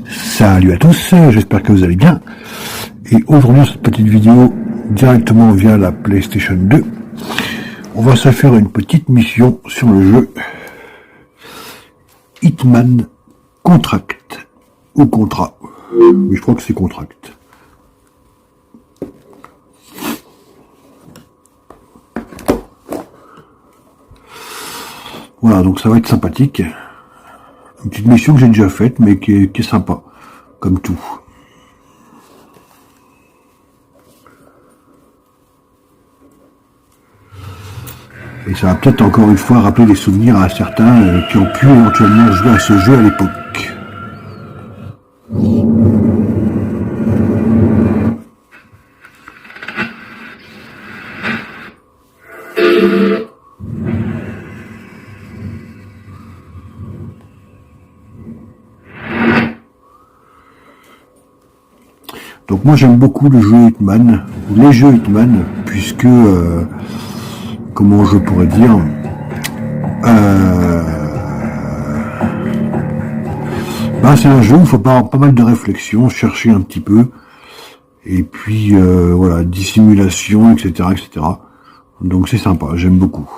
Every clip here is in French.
Salut à tous, j'espère que vous allez bien. Et aujourd'hui, cette petite vidéo, directement via la PlayStation 2, on va se faire une petite mission sur le jeu Hitman Contract, ou Contrat, mais je crois que c'est Contract. Voilà, donc ça va être sympathique. Une petite mission que j'ai déjà faite, mais qui est sympa, comme tout. Et ça va peut-être encore une fois rappeler des souvenirs à certains qui ont pu éventuellement jouer à ce jeu à l'époque. Donc moi j'aime beaucoup le jeu Hitman, ou les jeux Hitman, puisque, comment je pourrais dire, c'est un jeu où il faut pas mal de réflexion, chercher un petit peu, et puis voilà, dissimulation, etc., etc. Donc c'est sympa, j'aime beaucoup.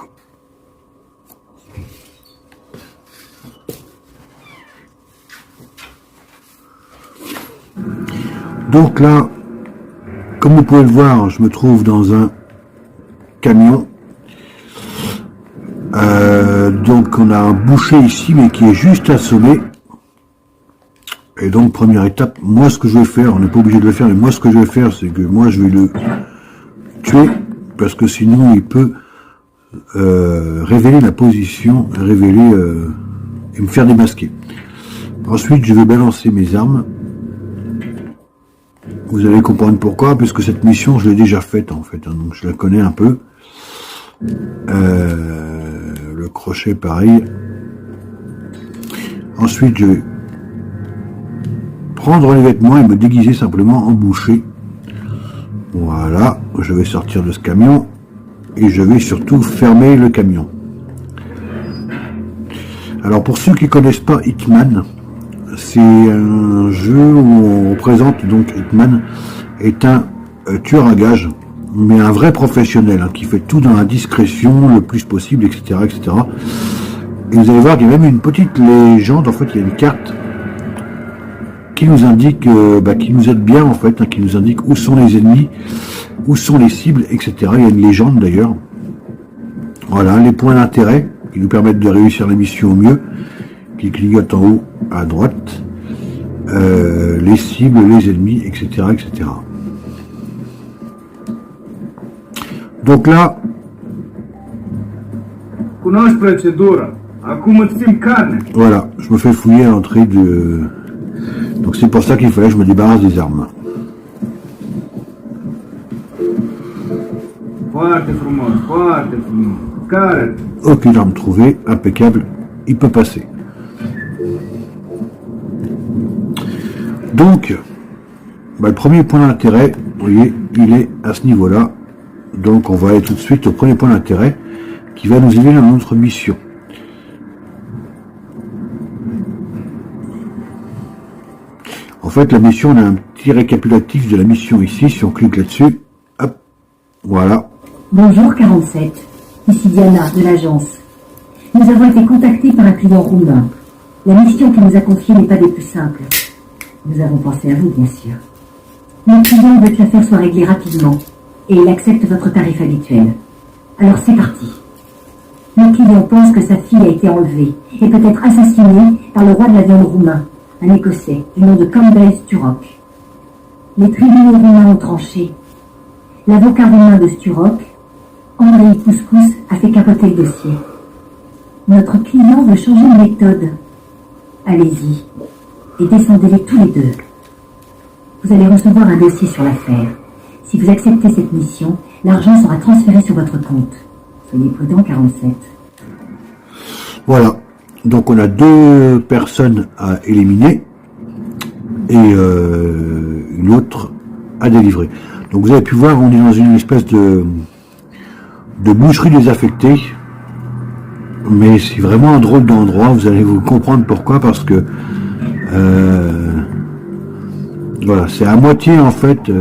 Donc là, comme vous pouvez le voir, je me trouve dans un camion. Donc on a un boucher ici, mais qui est juste assommé. Et donc première étape, moi ce que je vais faire, on n'est pas obligé de le faire, mais moi ce que je vais faire, c'est que moi je vais le tuer, parce que sinon il peut révéler la position, et me faire démasquer. Ensuite je vais balancer mes armes. Vous allez comprendre pourquoi, puisque cette mission, je l'ai déjà faite, en fait, hein, donc je la connais un peu. Le crochet, pareil. Ensuite, je vais prendre les vêtements et me déguiser simplement en boucher. Voilà, je vais sortir de ce camion, et je vais surtout fermer le camion. Alors, pour ceux qui connaissent pas Hitman, c'est un jeu où on présente donc Hitman est un tueur à gages, mais un vrai professionnel, hein, qui fait tout dans la discrétion le plus possible, etc., etc. Et vous allez voir qu'il y a même une petite légende, en fait, il y a une carte qui nous indique, qui nous aide bien, en fait, hein, qui nous indique où sont les ennemis, où sont les cibles, etc. Il y a une légende d'ailleurs. Voilà, les points d'intérêt qui nous permettent de réussir la mission au mieux, qui clignotent en haut à droite, les cibles, les ennemis, etc., etc. Donc là, voilà, je me fais fouiller à l'entrée de... Donc c'est pour ça qu'il fallait que je me débarrasse des armes. Aucune arme trouvée, impeccable, il peut passer. Donc, le premier point d'intérêt, vous voyez, il est à ce niveau-là. Donc on va aller tout de suite au premier point d'intérêt qui va nous aider dans notre mission. En fait, la mission, on a un petit récapitulatif de la mission ici. Si on clique là-dessus, hop, voilà. Bonjour 47, ici Diana de l'agence. Nous avons été contactés par un client roumain. La mission qu'il nous a confiée n'est pas des plus simples. Nous avons pensé à vous, bien sûr. Le client veut que l'affaire soit réglée rapidement et il accepte votre tarif habituel. Alors c'est parti. Le client pense que sa fille a été enlevée et peut être assassinée par le roi de la viande roumain, un Écossais du nom de Campbell Sturrock. Les tribunaux roumains ont tranché. L'avocat roumain de Sturrock, Andrei Couscous, a fait capoter le dossier. Notre client veut changer de méthode. Allez-y. Et descendez-les tous les deux. Vous allez recevoir un dossier sur l'affaire. Si vous acceptez cette mission, l'argent sera transféré sur votre compte. Soyez prudent, 47. Voilà. Donc on a 2 personnes à éliminer et une autre à délivrer. Donc vous avez pu voir, on est dans une espèce de boucherie désaffectée. Mais c'est vraiment un drôle d'endroit, vous allez vous comprendre pourquoi, parce que Voilà, c'est à moitié en fait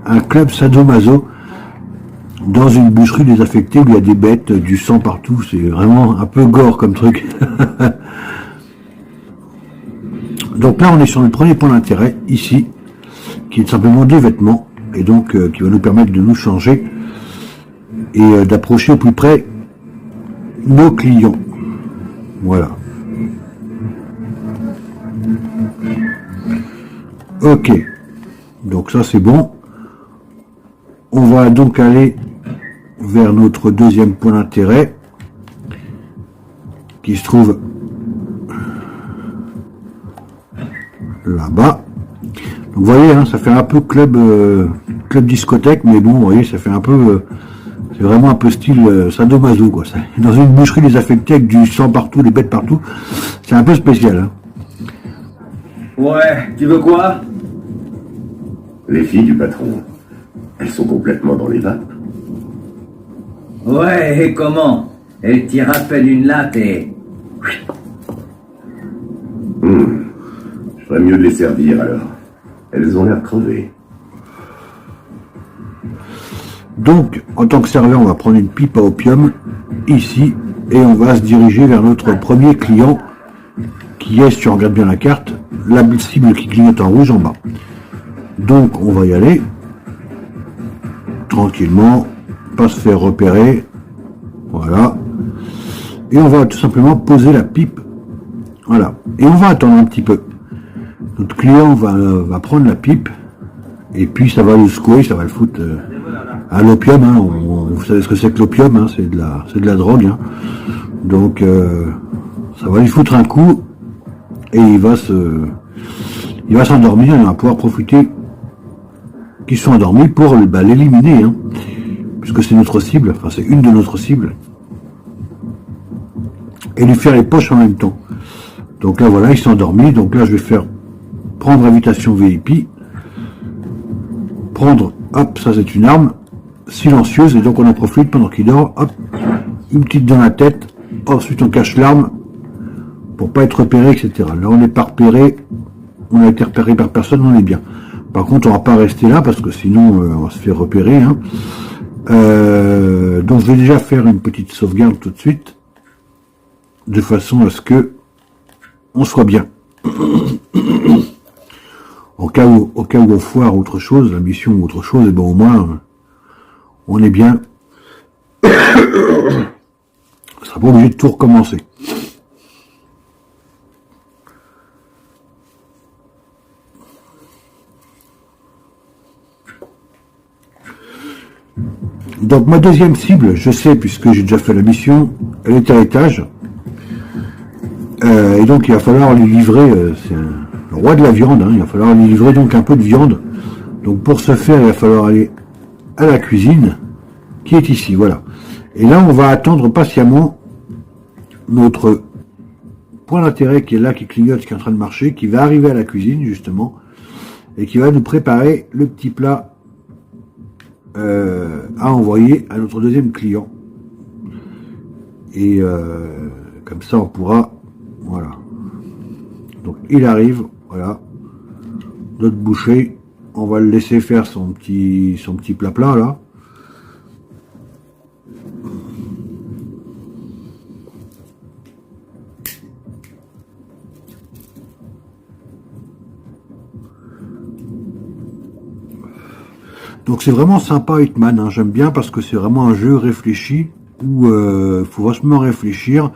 un club sadomaso dans une boucherie désaffectée où il y a des bêtes, du sang partout, c'est vraiment un peu gore comme truc. Donc là on est sur le premier point d'intérêt, ici, qui est simplement des vêtements, et donc qui va nous permettre de nous changer et d'approcher au plus près nos clients. Voilà. Ok, donc ça c'est bon. On va donc aller vers notre deuxième point d'intérêt qui se trouve là-bas. Donc vous voyez, hein, ça fait un peu club discothèque, mais bon, vous voyez, ça fait un peu, c'est vraiment un peu style sadomaso, quoi. Dans une boucherie désaffectée avec du sang partout, des bêtes partout, c'est un peu spécial. Hein. Ouais, tu veux quoi? Les filles du patron, elles sont complètement dans les vapes. Ouais, et comment? Elle t'y rappelle une latte et... Je ferais mieux de les servir alors. Elles ont l'air crevées. Donc, en tant que serveur, on va prendre une pipe à opium, ici, et on va se diriger vers notre premier client, qui est, si tu regardes bien la carte, la cible qui clignote en rouge en bas. Donc, on va y aller, tranquillement, pas se faire repérer, voilà, et on va tout simplement poser la pipe, voilà, et on va attendre un petit peu. Notre client va prendre la pipe, et puis ça va le secouer, ça va le foutre à l'opium, hein. Vous savez ce que c'est que l'opium, hein, c'est de la drogue, hein. Donc ça va lui foutre un coup, et il va s'endormir, et on va pouvoir profiter qu'ils sont endormis pour l'éliminer, hein, puisque c'est notre cible, enfin c'est une de notre cibles, et lui faire les poches en même temps. Donc là voilà, il s'est endormi, donc là je vais faire prendre invitation VIP, prendre, hop, ça c'est une arme silencieuse, et donc on en profite pendant qu'il dort, hop, une petite dans la tête, ensuite on cache l'arme pour pas être repéré, etc. Là on n'est pas repéré, on a été repéré par personne, on est bien. Par contre on va pas rester là parce que sinon on va se faire repérer, hein. Donc je vais déjà faire une petite sauvegarde tout de suite, de façon à ce que on soit bien. Au cas où on foire autre chose, la mission ou autre chose, et bon au moins on est bien. On sera pas obligé de tout recommencer. Donc ma deuxième cible, je sais puisque j'ai déjà fait la mission, elle est à l'étage. Et donc il va falloir lui livrer, c'est le roi de la viande, hein, il va falloir lui livrer donc un peu de viande. Donc pour ce faire, il va falloir aller à la cuisine, qui est ici, voilà. Et là, on va attendre patiemment notre point d'intérêt qui est là, qui clignote, qui est en train de marcher, qui va arriver à la cuisine, justement, et qui va nous préparer le petit plat à envoyer à notre deuxième client. Et comme ça, on pourra... Voilà. Donc, il arrive, voilà. Notre boucher, on va le laisser faire son petit plat là. Donc c'est vraiment sympa Hitman, hein. J'aime bien parce que c'est vraiment un jeu réfléchi où faut vachement réfléchir,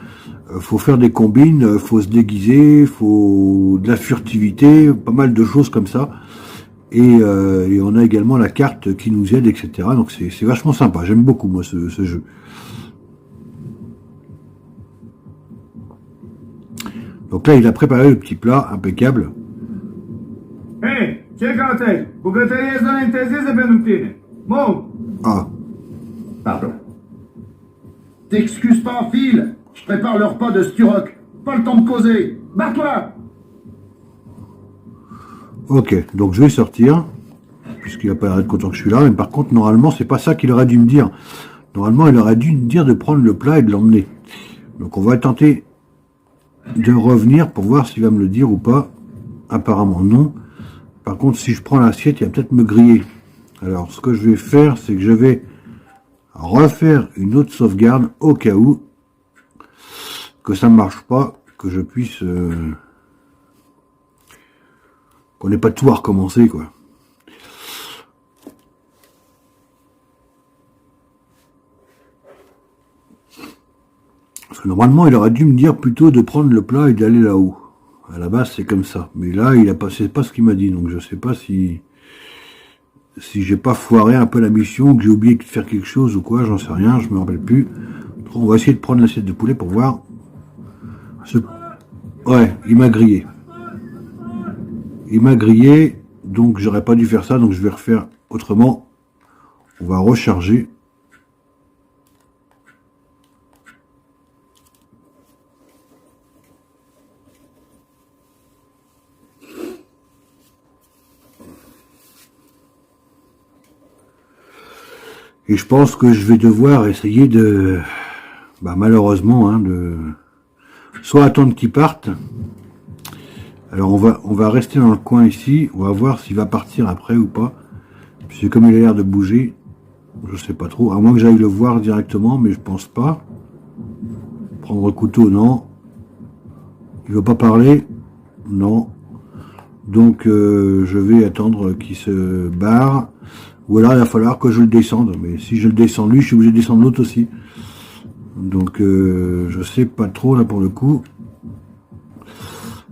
faut faire des combines, faut se déguiser, faut de la furtivité, pas mal de choses comme ça. Et on a également la carte qui nous aide, etc. Donc c'est vachement sympa, j'aime beaucoup moi ce jeu. Donc là il a préparé le petit plat, impeccable. Hey, ce cauți? Bucătărie zona interzisă pentru tine. Move! Ah, Pardon. T'excuses pas, Phil. Je prépare le repas de Sturrock. Pas le temps de causer. Barre-toi! ok, donc je vais sortir, puisqu'il n'a pas l'air d'être content que je suis là, mais par contre, normalement, c'est pas ça qu'il aurait dû me dire. Normalement, il aurait dû me dire de prendre le plat et de l'emmener. Donc on va tenter de revenir pour voir s'il va me le dire ou pas. Apparemment non. Par contre, si je prends l'assiette, il va peut-être me griller. Alors, ce que je vais faire, c'est que je vais refaire une autre sauvegarde au cas où que ça ne marche pas, que je puisse... qu'on n'ait pas tout à recommencer, quoi. Parce que normalement, il aurait dû me dire plutôt de prendre le plat et d'aller là-haut. À la base, c'est comme ça. Mais là, il a pas, c'est pas ce qu'il m'a dit. Donc, je sais pas si j'ai pas foiré un peu la mission, que j'ai oublié de faire quelque chose ou quoi, j'en sais rien, je me rappelle plus. On va essayer de prendre l'assiette de poulet pour voir. Ouais, il m'a grillé. Il m'a grillé, donc j'aurais pas dû faire ça, donc je vais refaire autrement. On va recharger. Et je pense que je vais devoir essayer de, malheureusement, hein, de soit attendre qu'il parte. Alors on va rester dans le coin ici, on va voir s'il va partir après ou pas. Puisque comme il a l'air de bouger, je sais pas trop, à moins que j'aille le voir directement, mais je pense pas. Prendre le couteau, non. Il veut pas parler, non. Donc je vais attendre qu'il se barre. Ou alors il va falloir que je le descende. Mais si je le descends lui, je suis obligé de descendre l'autre aussi. Donc je sais pas trop là pour le coup.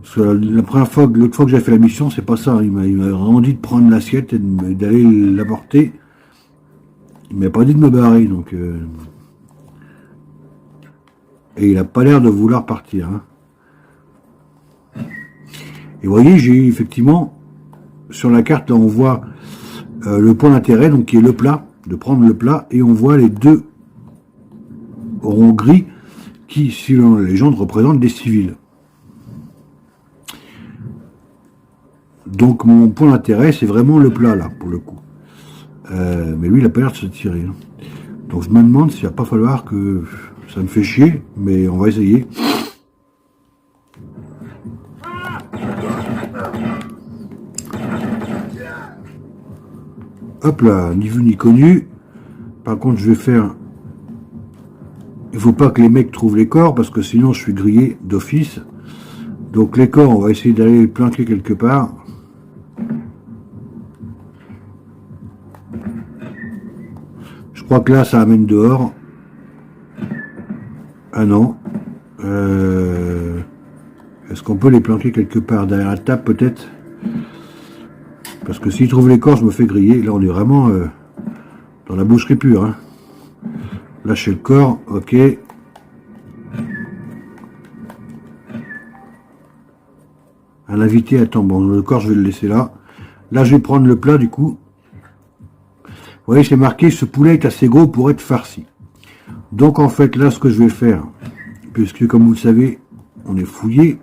Parce que la première fois, l'autre fois que j'ai fait la mission, c'est pas ça. Il m'a vraiment dit de prendre l'assiette et d'aller l'apporter. Il m'a pas dit de me barrer, donc et il a pas l'air de vouloir partir. Hein. Et vous voyez, j'ai effectivement sur la carte là on voit le point d'intérêt, donc qui est le plat, de prendre le plat, et on voit les deux ronds gris qui, selon la légende, représentent des civils. Donc mon point d'intérêt, c'est vraiment le plat, là, pour le coup. Mais lui, il a pas l'air de se tirer. Hein. Donc je me demande s'il va pas falloir que... Ça me fait chier, mais on va essayer. Hop là, ni vu ni connu. Par contre, je vais faire... Il faut pas que les mecs trouvent les corps, parce que sinon je suis grillé d'office. Donc les corps, on va essayer d'aller les planquer quelque part. Je crois que là, ça amène dehors. Ah non. Est-ce qu'on peut les planquer quelque part? Derrière la table, peut-être? Parce que s'ils trouvent les corps, je me fais griller. Là, on est vraiment dans la boucherie pure. Hein. Lâchez le corps, ok. Un invité attend. Bon, le corps, je vais le laisser là. Là, je vais prendre le plat, du coup. Vous voyez, c'est marqué, ce poulet est assez gros pour être farci. Donc, en fait, là, ce que je vais faire, puisque, comme vous le savez, on est fouillé.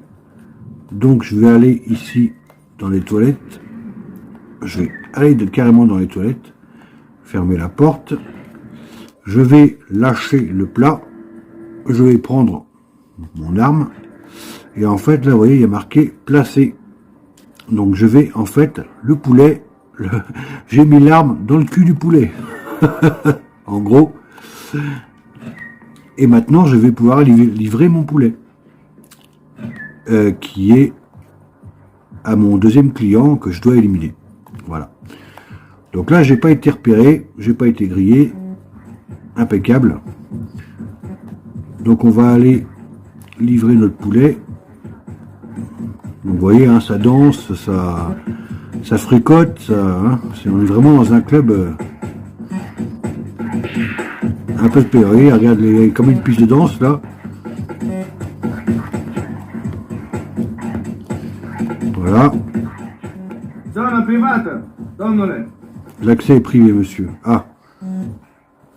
Donc, je vais aller ici, dans les toilettes. Je vais aller carrément dans les toilettes. Fermer la porte. Je vais lâcher le plat. Je vais prendre mon arme. Et en fait, là, vous voyez, il y a marqué placer. Donc, je vais, en fait, le poulet, j'ai mis l'arme dans le cul du poulet. En gros. Et maintenant, je vais pouvoir livrer mon poulet. Qui est à mon deuxième client que je dois éliminer. Voilà. Donc là, j'ai pas été repéré, j'ai pas été grillé. Impeccable. Donc on va aller livrer notre poulet. Donc vous voyez, hein, ça danse, ça fricote, ça, hein, on est vraiment dans un club un peu péré. Regarde comme une piste de danse là. Voilà. Zona privata, domnule. L'accès est privé, monsieur. Ah.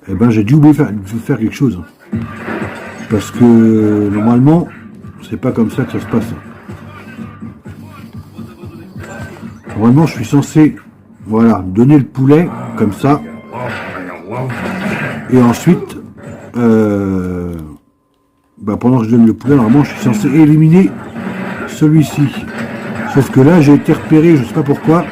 Eh ben, j'ai dû oublier de faire quelque chose. Parce que, normalement, c'est pas comme ça que ça se passe. Normalement, je suis censé, voilà, donner le poulet, comme ça. Et ensuite, pendant que je donne le poulet, normalement, je suis censé éliminer celui-ci. Sauf que là, j'ai été repéré, je sais pas pourquoi.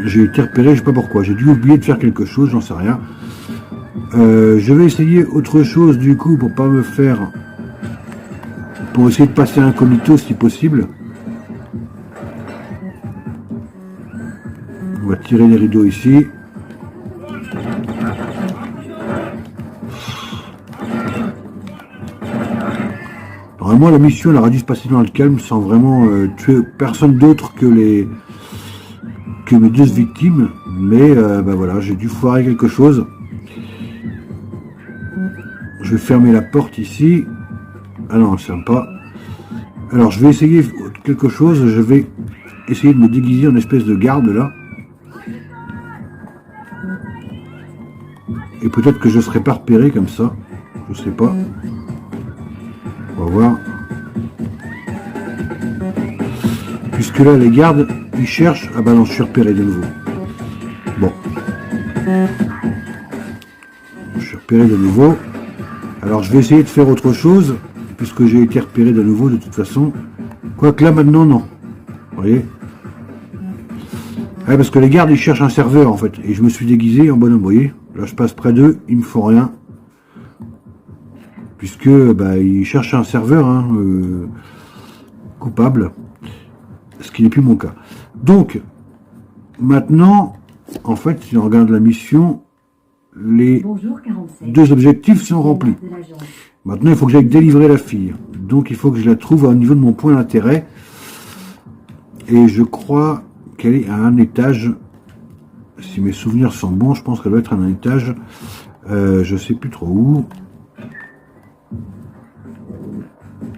J'ai été repéré, je sais pas pourquoi. J'ai dû oublier de faire quelque chose, j'en sais rien. Je vais essayer autre chose du coup pour pas me faire... Pour essayer de passer incognito si possible. On va tirer les rideaux ici. Normalement la mission elle aurait dû se passer dans le calme sans vraiment tuer personne d'autre que mes deux victimes. Mais bah voilà, j'ai dû foirer quelque chose. Je vais fermer la porte ici. Ah non, c'est pas. Alors je vais essayer quelque chose. Je vais essayer de me déguiser en espèce de garde là. Et peut-être que je serai pas repéré comme ça. Je sais pas. On va voir. Puisque là les gardes ils cherchent. Ah bah non, je suis repéré de nouveau. Bon. Je suis repéré de nouveau. Alors je vais essayer de faire autre chose. Puisque j'ai été repéré de nouveau de toute façon. Quoique là maintenant non. Vous voyez. Ouais, parce que les gardes ils cherchent un serveur en fait. Et je me suis déguisé en bonhomme, vous voyez. Là je passe près d'eux, ils me font rien. Puisque bah, ils cherchent un serveur hein, coupable. Ce qui n'est plus mon cas. Donc, maintenant, en fait, si on regarde la mission, les Bonjour 47. deux objectifs sont remplis. Maintenant, il faut que j'aille délivrer la fille. Donc, il faut que je la trouve au niveau de mon point d'intérêt. Et je crois qu'elle est à un étage. Si mes souvenirs sont bons, je pense qu'elle doit être à un étage. Je sais plus trop où.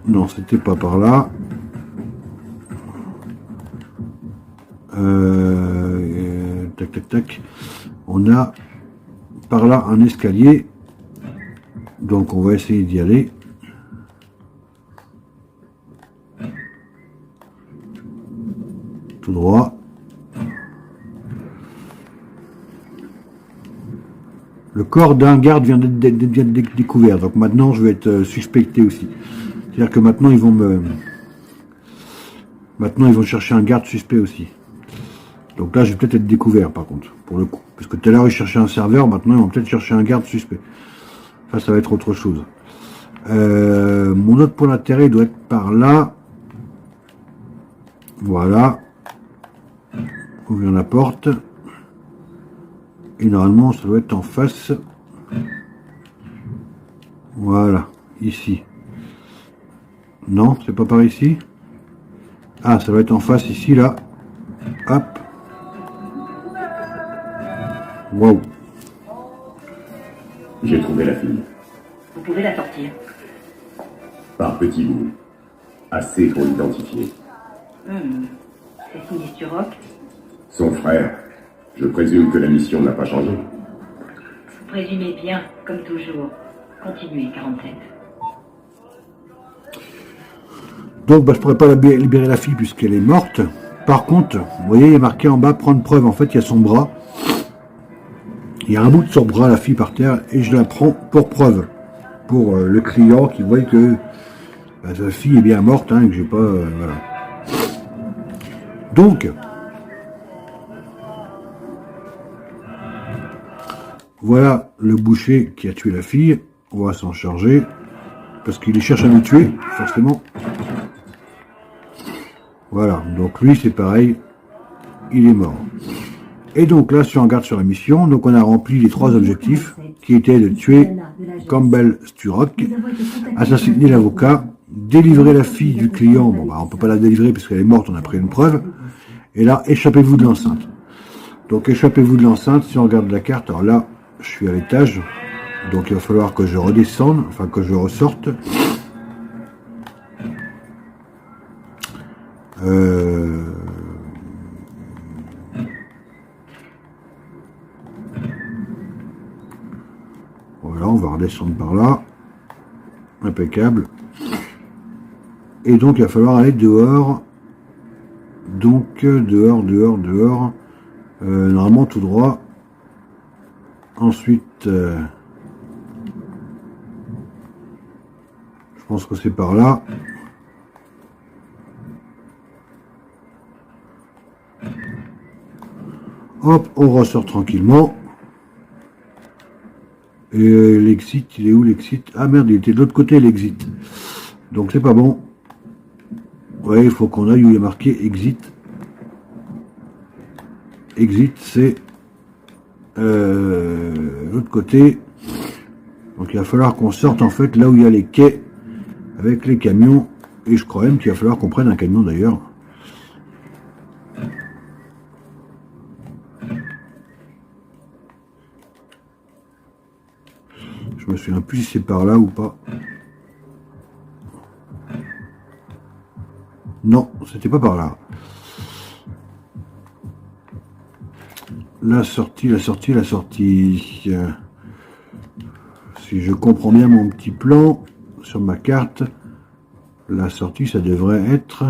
Non, c'était pas par là. Tac, tac, tac. On a par là un escalier. Donc on va essayer d'y aller. Tout droit. Le corps d'un garde vient d'être découvert. Donc maintenant je vais être suspecté aussi. C'est-à-dire que maintenant ils vont chercher un garde suspect aussi. Donc là je vais peut-être être découvert par contre, pour le coup. Parce que tout à l'heure ils cherchaient un serveur, maintenant ils vont peut-être chercher un garde suspect. Ça va être autre chose. Mon autre point d'intérêt doit être par là. Voilà. Ouvrir la porte. Et normalement ça doit être en face. Voilà. Ici. Non, c'est pas par ici. Ah, ça doit être en face ici, là. Hop. Waouh. J'ai trouvé la fille. Vous pouvez la sortir. Par petits bouts. Assez pour l'identifier. C'est Cindy Sturrock. Son frère. Je présume que la mission n'a pas changé. Vous présumez bien, comme toujours. Continuez, 47. Donc, bah, je pourrais pas libérer la fille puisqu'elle est morte. Par contre, vous voyez, il y a marqué en bas, prendre preuve. En fait, il y a son bras. Il y a un bout de son bras, la fille par terre, et je la prends pour preuve. Pour le client qui voit que bah, sa fille est bien morte, hein, et que j'ai pas... voilà. Donc, voilà le boucher qui a tué la fille. On va s'en charger. Parce qu'il cherche à nous tuer, forcément. Voilà, donc lui c'est pareil. Il est mort. Et donc là, si on regarde sur la mission, donc on a rempli les 3 objectifs, qui étaient de tuer Campbell Sturrock, assassiner l'avocat, délivrer la fille du client. Bon bah on peut pas la délivrer parce qu'elle est morte, on a pris une preuve. Et là, échappez-vous de l'enceinte. Donc échappez-vous de l'enceinte, si on regarde la carte, alors là, je suis à l'étage, donc il va falloir que je redescende, enfin que je ressorte. Voilà, on va redescendre par là. Impeccable. Et donc il va falloir aller dehors. Donc dehors. Normalement tout droit. Ensuite Je pense que c'est par là. Hop, on ressort tranquillement. Et l'exit, il est où l'exit? Ah merde, il était de l'autre côté l'exit. Donc c'est pas bon. Ouais, il faut qu'on aille où il y a marqué exit. Exit, c'est l'autre côté. Donc il va falloir qu'on sorte en fait là où il y a les quais avec les camions. Et je crois même qu'il va falloir qu'on prenne un camion d'ailleurs. Je me souviens plus si c'est par là ou pas. Non, c'était pas par là. La sortie. Si je comprends bien mon petit plan sur ma carte, la sortie, ça devrait être...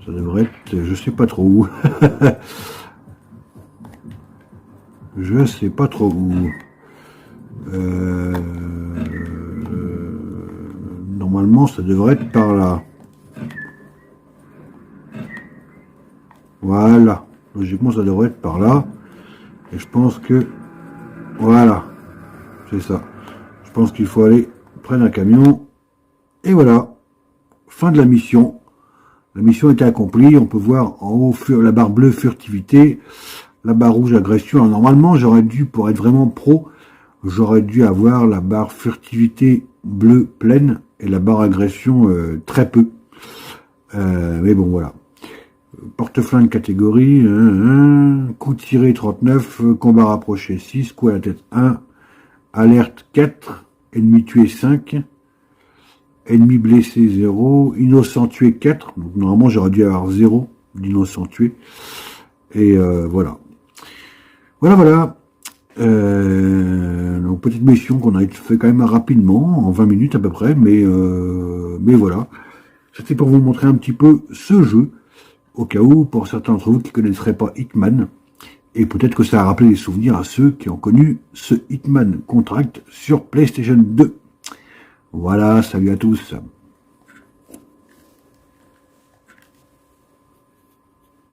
ça devrait être... Je sais pas trop où. Je sais pas trop où. Normalement, ça devrait être par là. Voilà. Logiquement, ça devrait être par là. Et je pense que... Voilà. C'est ça. Je pense qu'il faut aller prendre un camion. Et voilà. Fin de la mission. La mission était accomplie. On peut voir en haut la barre bleue furtivité. La barre rouge agression. Alors, normalement, j'aurais dû, pour être vraiment pro, j'aurais dû avoir la barre furtivité bleue pleine et la barre agression très peu. Mais bon, voilà. Porte-flingue catégorie, coup tiré 39, combat rapproché 6, coup à la tête 1, alerte 4, ennemi tué 5, ennemi blessé 0, innocent tué 4, donc normalement j'aurais dû avoir 0 d'innocent tué, et voilà. Voilà. Donc petite mission qu'on a fait quand même rapidement, en 20 minutes à peu près, mais voilà. C'était pour vous montrer un petit peu ce jeu, au cas où, pour certains d'entre vous qui ne connaisseraient pas Hitman, et peut-être que ça a rappelé des souvenirs à ceux qui ont connu ce Hitman Contract sur PlayStation 2. Voilà, salut à tous.